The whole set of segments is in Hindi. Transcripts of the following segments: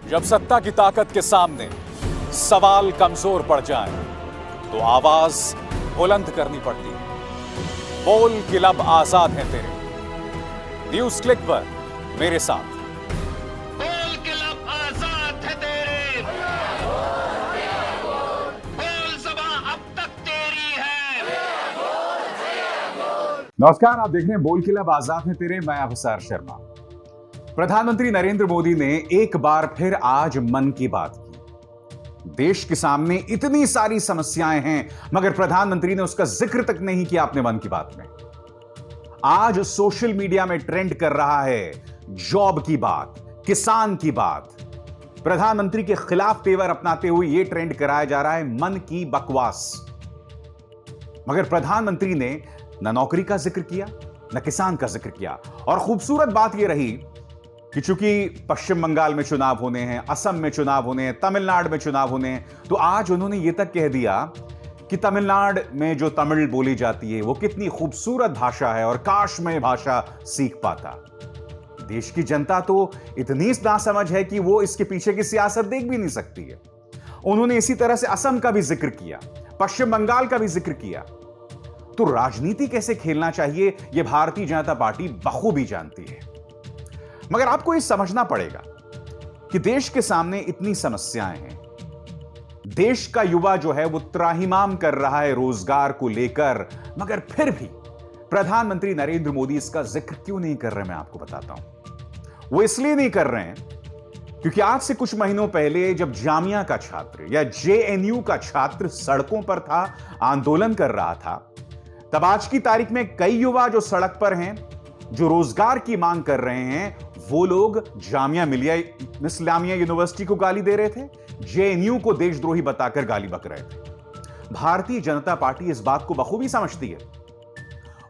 जब सत्ता की ताकत के सामने सवाल कमजोर पड़ जाए तो आवाज बुलंद करनी पड़ती है। बोल कि लब आजाद हैं तेरे। न्यूज क्लिक पर मेरे साथ। बोल के लब आजाद है तेरे, बोल ज़बां अब तक तेरी है। नमस्कार, आप देख रहे हैं बोल के लब आजाद हैं तेरे। मैं अवसर शर्मा। प्रधानमंत्री नरेंद्र मोदी ने एक बार फिर आज मन की बात की। देश के सामने इतनी सारी समस्याएं हैं, मगर प्रधानमंत्री ने उसका जिक्र तक नहीं किया अपने मन की बात में। आज सोशल मीडिया में ट्रेंड कर रहा है जॉब की बात, किसान की बात। प्रधानमंत्री के खिलाफ तेवर अपनाते हुए यह ट्रेंड कराया जा रहा है मन की बकवास। मगर प्रधानमंत्री ने न नौकरी का जिक्र किया, न किसान का जिक्र किया। और खूबसूरत बात यह रही कि चूंकि पश्चिम बंगाल में चुनाव होने हैं, असम में चुनाव होने हैं, तमिलनाडु में चुनाव होने हैं, तो आज उन्होंने यह तक कह दिया कि तमिलनाडु में जो तमिल बोली जाती है वो कितनी खूबसूरत भाषा है और काश मैं भाषा सीख पाता। देश की जनता तो इतनी नासमझ है कि वो इसके पीछे की सियासत देख भी नहीं सकती है। उन्होंने इसी तरह से असम का भी जिक्र किया, पश्चिम बंगाल का भी जिक्र किया। तो राजनीति कैसे खेलना चाहिए यह भारतीय जनता पार्टी बखूबी जानती है। मगर आपको यह समझना पड़ेगा कि देश के सामने इतनी समस्याएं हैं। देश का युवा जो है वो त्राहिमाम कर रहा है रोजगार को लेकर, मगर फिर भी प्रधानमंत्री नरेंद्र मोदी इसका जिक्र क्यों नहीं कर रहे, मैं आपको बताता हूं। वो इसलिए नहीं कर रहे हैं क्योंकि आज से कुछ महीनों पहले जब जामिया का छात्र या जेएनयू का छात्र सड़कों पर था, आंदोलन कर रहा था, तब आज की तारीख में कई युवा जो सड़क पर हैं, जो रोजगार की मांग कर रहे हैं, वो लोग जामिया मिलिया इस्लामिया यूनिवर्सिटी को गाली दे रहे थे, जेएनयू को देशद्रोही बताकर गाली बक रहे थे। भारतीय जनता पार्टी इस बात को बखूबी समझती है।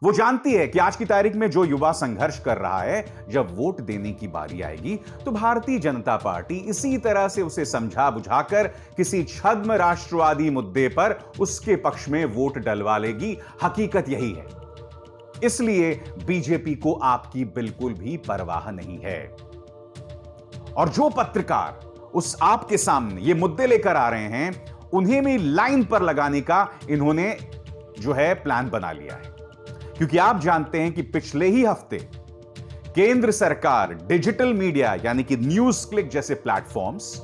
वो जानती है कि आज की तारीख में जो युवा संघर्ष कर रहा है, जब वोट देने की बारी आएगी तो भारतीय जनता पार्टी इसी तरह से उसे समझा बुझाकर किसी छद्म राष्ट्रवादी मुद्दे पर उसके पक्ष में वोट डलवा लेगी। हकीकत यही है। इसलिए बीजेपी को आपकी बिल्कुल भी परवाह नहीं है। और जो पत्रकार उस आपके सामने ये मुद्दे लेकर आ रहे हैं, उन्हें भी लाइन पर लगाने का इन्होंने जो है प्लान बना लिया है। क्योंकि आप जानते हैं कि पिछले ही हफ्ते केंद्र सरकार डिजिटल मीडिया यानी कि न्यूज क्लिक जैसे प्लेटफॉर्म्स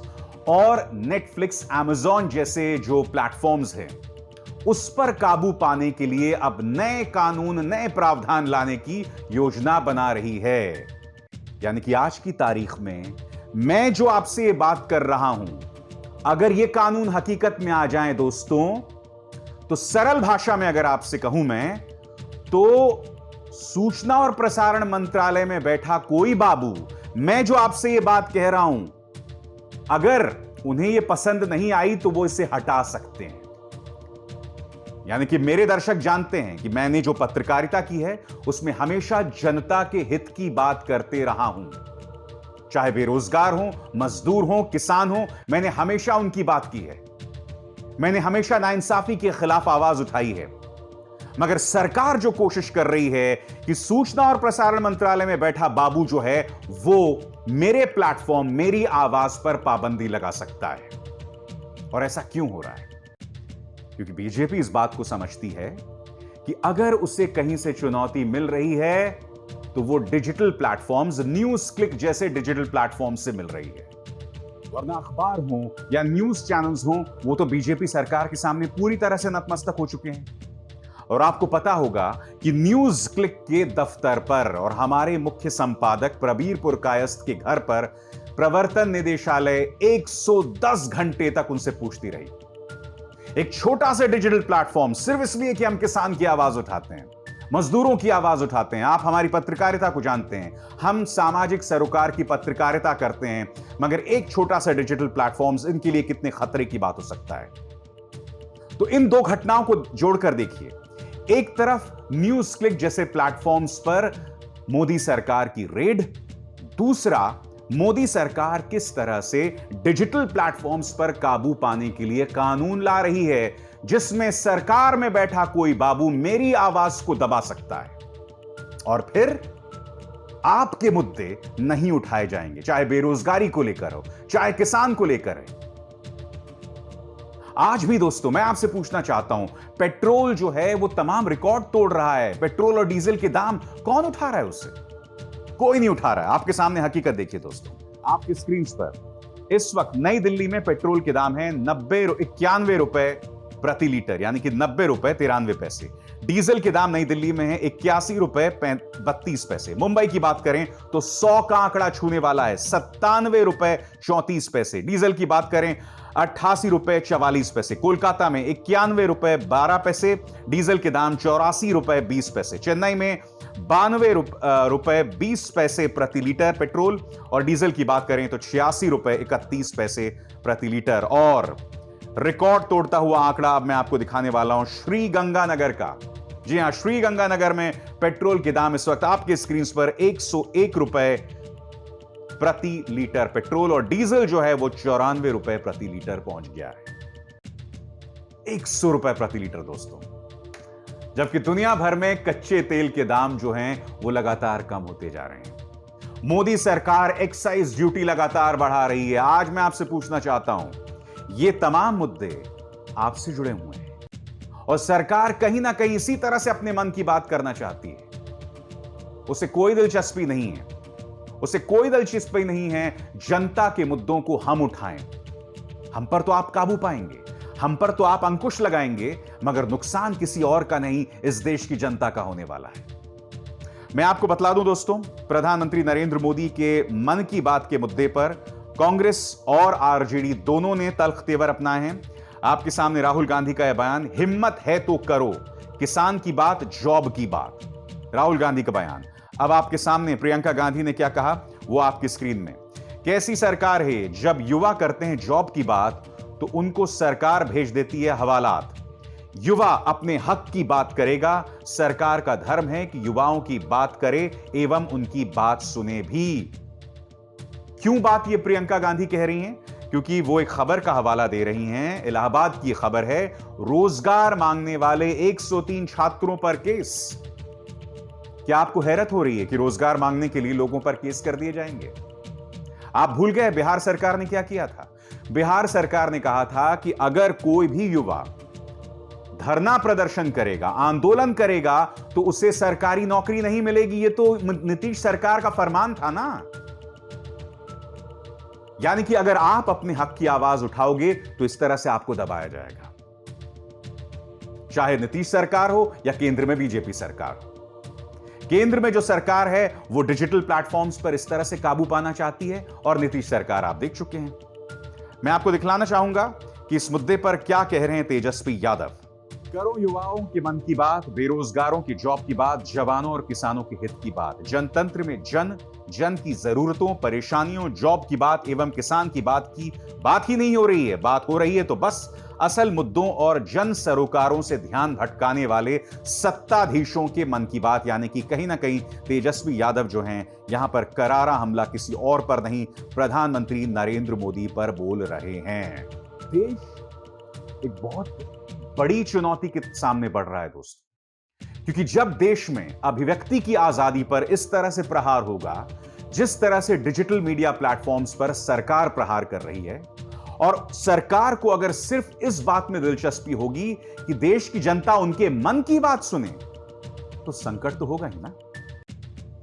और नेटफ्लिक्स, अमेजॉन जैसे जो प्लेटफॉर्म्स हैं, उस पर काबू पाने के लिए अब नए कानून, नए प्रावधान लाने की योजना बना रही है। यानी कि आज की तारीख में मैं जो आपसे ये बात कर रहा हूं, अगर ये कानून हकीकत में आ जाएं दोस्तों, तो सरल भाषा में अगर आपसे कहूं मैं, तो सूचना और प्रसारण मंत्रालय में बैठा कोई बाबू, मैं जो आपसे ये बात कह रहा हूं, अगर उन्हें ये पसंद नहीं आई तो वो इसे हटा सकते हैं। यानी कि मेरे दर्शक जानते हैं कि मैंने जो पत्रकारिता की है उसमें हमेशा जनता के हित की बात करते रहा हूं। चाहे बेरोजगार हो, मजदूर हो, किसान हो, मैंने हमेशा उनकी बात की है। मैंने हमेशा नाइंसाफी के खिलाफ आवाज उठाई है। मगर सरकार जो कोशिश कर रही है कि सूचना और प्रसारण मंत्रालय में बैठा बाबू जो है वो मेरे प्लेटफॉर्म, मेरी आवाज पर पाबंदी लगा सकता है। और ऐसा क्यों हो रहा है? क्योंकि बीजेपी इस बात को समझती है कि अगर उसे कहीं से चुनौती मिल रही है तो वो डिजिटल प्लेटफॉर्म्स, न्यूज क्लिक जैसे डिजिटल प्लेटफॉर्म से मिल रही है। वरना अखबार हो या न्यूज चैनल्स हो, वो तो बीजेपी सरकार के सामने पूरी तरह से नतमस्तक हो चुके हैं। और आपको पता होगा कि न्यूज क्लिक के दफ्तर पर और हमारे मुख्य संपादक प्रबीर पुरकायस्थ के घर पर प्रवर्तन निदेशालय 110 घंटे तक उनसे पूछती रही। एक छोटा सा डिजिटल प्लेटफॉर्म, सिर्फ इसलिए कि हम किसान की आवाज उठाते हैं, मजदूरों की आवाज उठाते हैं। आप हमारी पत्रकारिता को जानते हैं, हम सामाजिक सरोकार की पत्रकारिता करते हैं, मगर एक छोटा सा डिजिटल प्लेटफॉर्म इनके लिए कितने खतरे की बात हो सकता है। तो इन दो घटनाओं को जोड़कर देखिए। एक तरफ न्यूज क्लिक जैसे प्लेटफॉर्म्स पर मोदी सरकार की रेड, दूसरा मोदी सरकार किस तरह से डिजिटल प्लेटफॉर्म्स पर काबू पाने के लिए कानून ला रही है, जिसमें सरकार में बैठा कोई बाबू मेरी आवाज को दबा सकता है। और फिर आपके मुद्दे नहीं उठाए जाएंगे, चाहे बेरोजगारी को लेकर हो, चाहे किसान को लेकर है। आज भी दोस्तों मैं आपसे पूछना चाहता हूं, पेट्रोल जो है वो तमाम रिकॉर्ड तोड़ रहा है। पेट्रोल और डीजल के दाम कौन उठा रहा है उससे? कोई नहीं उठा रहा है। आपके सामने हकीकत देखिए दोस्तों, आपकी स्क्रीन पर इस वक्त नई दिल्ली में पेट्रोल के दाम है 91 रुपए प्रति लीटर, यानी कि 90 रुपए 93 पैसे। डीजल के दाम नई दिल्ली में है 81 रुपए 32 पैसे। मुंबई की बात करें तो 100 का आंकड़ा छूने वाला है, 97 रुपए 34 पैसे। डीजल की बात करें 88 रुपए 44 पैसे। कोलकाता में 91 रुपए 12 पैसे, डीजल के दाम 84 रुपए 20 पैसे। चेन्नई में 92 रुपए 20 पैसे प्रति लीटर पेट्रोल और डीजल की बात करें तो 86 रुपए 31 पैसे प्रति लीटर। और रिकॉर्ड तोड़ता हुआ आंकड़ा अब मैं आपको दिखाने वाला हूं श्रीगंगानगर का। जी हां, श्रीगंगानगर में पेट्रोल के दाम इस वक्त आपके स्क्रीन पर 101 रुपए प्रति लीटर पेट्रोल और डीजल जो है वो 94 रुपए प्रति लीटर पहुंच गया है। 100 रुपए प्रति लीटर दोस्तों, जबकि दुनिया भर में कच्चे तेल के दाम जो हैं वो लगातार कम होते जा रहे हैं। मोदी सरकार एक्साइज ड्यूटी लगातार बढ़ा रही है। आज मैं आपसे पूछना चाहता हूं, ये तमाम मुद्दे आपसे जुड़े हुए हैं और सरकार कहीं ना कहीं इसी तरह से अपने मन की बात करना चाहती है। उसे कोई दिलचस्पी नहीं है, उसे कोई दिलचस्पी नहीं है जनता के मुद्दों को हम उठाएं। हम पर तो आप काबू पाएंगे, हम पर तो आप अंकुश लगाएंगे, मगर नुकसान किसी और का नहीं, इस देश की जनता का होने वाला है। मैं आपको बतला दूं दोस्तों, प्रधानमंत्री नरेंद्र मोदी के मन की बात के मुद्दे पर कांग्रेस और आरजेडी दोनों ने तल्ख तेवर अपनाए हैं। आपके सामने राहुल गांधी का यह बयान, हिम्मत है तो करो, किसान की बात, जॉब की बात। राहुल गांधी का बयान। अब आपके सामने प्रियंका गांधी ने क्या कहा, वो आपकी स्क्रीन में। कैसी सरकार है, जब युवा करते हैं जॉब की बात तो उनको सरकार भेज देती है हवालात। युवा अपने हक की बात करेगा, सरकार का धर्म है कि युवाओं की बात करे एवं उनकी बात सुने भी। क्यों बात ये प्रियंका गांधी कह रही हैं? क्योंकि वो एक खबर का हवाला दे रही हैं। इलाहाबाद की खबर है, रोजगार मांगने वाले 103 छात्रों पर केस। क्या आपको हैरत हो रही है कि रोजगार मांगने के लिए लोगों पर केस कर दिए जाएंगे? आप भूल गए बिहार सरकार ने क्या किया था? बिहार सरकार ने कहा था कि अगर कोई भी युवा धरना प्रदर्शन करेगा, आंदोलन करेगा, तो उसे सरकारी नौकरी नहीं मिलेगी। ये तो नीतीश सरकार का फरमान था ना। यानी कि अगर आप अपने हक की आवाज उठाओगे तो इस तरह से आपको दबाया जाएगा, चाहे नीतीश सरकार हो या केंद्र में बीजेपी सरकार हो। केंद्र में जो सरकार है वो डिजिटल प्लेटफॉर्म्स पर इस तरह से काबू पाना चाहती है और नीतीश सरकार आप देख चुके हैं। मैं आपको दिखलाना चाहूंगा कि इस मुद्दे पर क्या कह रहे हैं तेजस्वी यादव। करो युवाओं के मन की बात, बेरोजगारों की जॉब की बात, जवानों और किसानों के हित की बात। जनतंत्र में जन जन की जरूरतों, परेशानियों, जॉब की बात एवं किसान की बात ही नहीं हो रही है। बात हो रही है तो बस असल मुद्दों और जन सरोकारों से ध्यान भटकाने वाले सत्ताधीशों के मन की बात। यानी कि कहीं ना कहीं तेजस्वी यादव जो हैं यहां पर करारा हमला किसी और पर नहीं, प्रधानमंत्री नरेंद्र मोदी पर बोल रहे हैं। देश एक बहुत बड़ी चुनौती के सामने बढ़ रहा है दोस्तों, क्योंकि जब देश में अभिव्यक्ति की आजादी पर इस तरह से प्रहार होगा, जिस तरह से डिजिटल मीडिया प्लेटफॉर्म्स पर सरकार प्रहार कर रही है, और सरकार को अगर सिर्फ इस बात में दिलचस्पी होगी कि देश की जनता उनके मन की बात सुने, तो संकट तो होगा ही ना।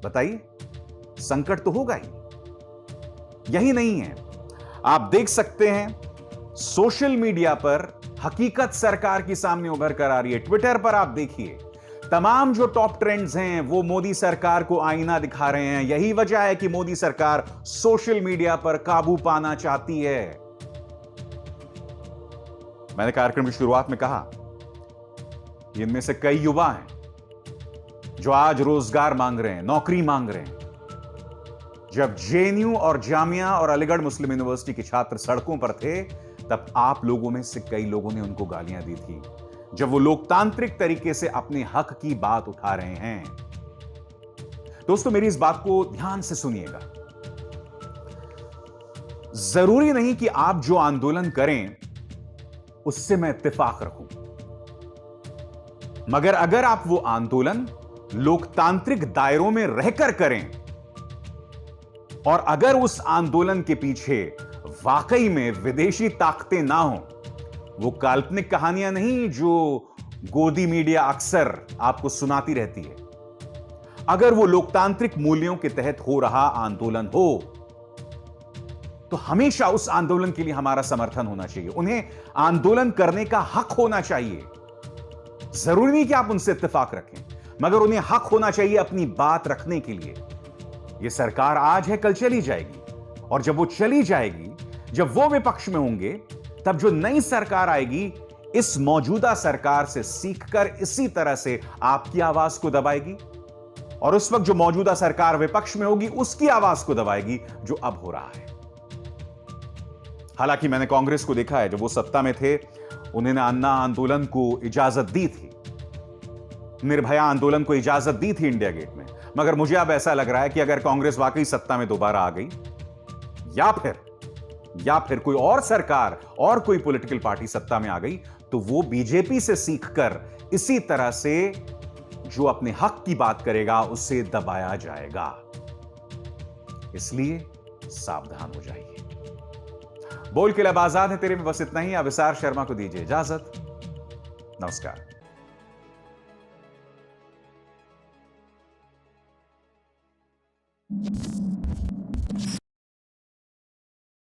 बताइए, संकट तो होगा ही। यही नहीं है, आप देख सकते हैं सोशल मीडिया पर हकीकत सरकार की सामने उभर कर आ रही है। ट्विटर पर आप देखिए, तमाम जो टॉप ट्रेंड्स हैं वो मोदी सरकार को आईना दिखा रहे हैं। यही वजह है कि मोदी सरकार सोशल मीडिया पर काबू पाना चाहती है। मैंने कार्यक्रम की शुरुआत में कहा, इनमें से कई युवा हैं जो आज रोजगार मांग रहे हैं, नौकरी मांग रहे हैं। जब जेएनयू और जामिया और अलीगढ़ मुस्लिम यूनिवर्सिटी के छात्र सड़कों पर थे, तब आप लोगों में से कई लोगों ने उनको गालियां दी थी, जब वो लोकतांत्रिक तरीके से अपने हक की बात उठा रहे हैं। दोस्तों, मेरी इस बात को ध्यान से सुनिएगा। जरूरी नहीं कि आप जो आंदोलन करें उससे मैं इत्तेफाक रखूं, मगर अगर आप वो आंदोलन लोकतांत्रिक दायरों में रहकर करें और अगर उस आंदोलन के पीछे वाकई में विदेशी ताकतें ना हो, वो काल्पनिक कहानियां नहीं जो गोदी मीडिया अक्सर आपको सुनाती रहती है, अगर वो लोकतांत्रिक मूल्यों के तहत हो रहा आंदोलन हो, तो हमेशा उस आंदोलन के लिए हमारा समर्थन होना चाहिए। उन्हें आंदोलन करने का हक होना चाहिए। जरूरी नहीं कि आप उनसे इत्तेफाक रखें, मगर उन्हें हक होना चाहिए अपनी बात रखने के लिए। यह सरकार आज है, कल चली जाएगी, और जब वो चली जाएगी, जब वो विपक्ष में होंगे, तब जो नई सरकार आएगी, इस मौजूदा सरकार से सीखकर इसी तरह से आपकी आवाज को दबाएगी, और उस वक्त जो मौजूदा सरकार विपक्ष में होगी, उसकी आवाज को दबाएगी, जो अब हो रहा है। हालांकि मैंने कांग्रेस को देखा है, जब वो सत्ता में थे, उन्होंने अन्ना आंदोलन को इजाजत दी थी, निर्भया आंदोलन को इजाजत दी थी इंडिया गेट में। मगर मुझे अब ऐसा लग रहा है कि अगर कांग्रेस वाकई सत्ता में दोबारा आ गई, या फिर कोई और सरकार और कोई पॉलिटिकल पार्टी सत्ता में आ गई, तो वो बीजेपी से सीखकर इसी तरह से जो अपने हक की बात करेगा, उससे दबाया जाएगा। इसलिए सावधान हो जाइए। बोल के लब आजाद है तेरे में बस इतना ही। अविसार शर्मा को दीजिए इजाजत। नमस्कार।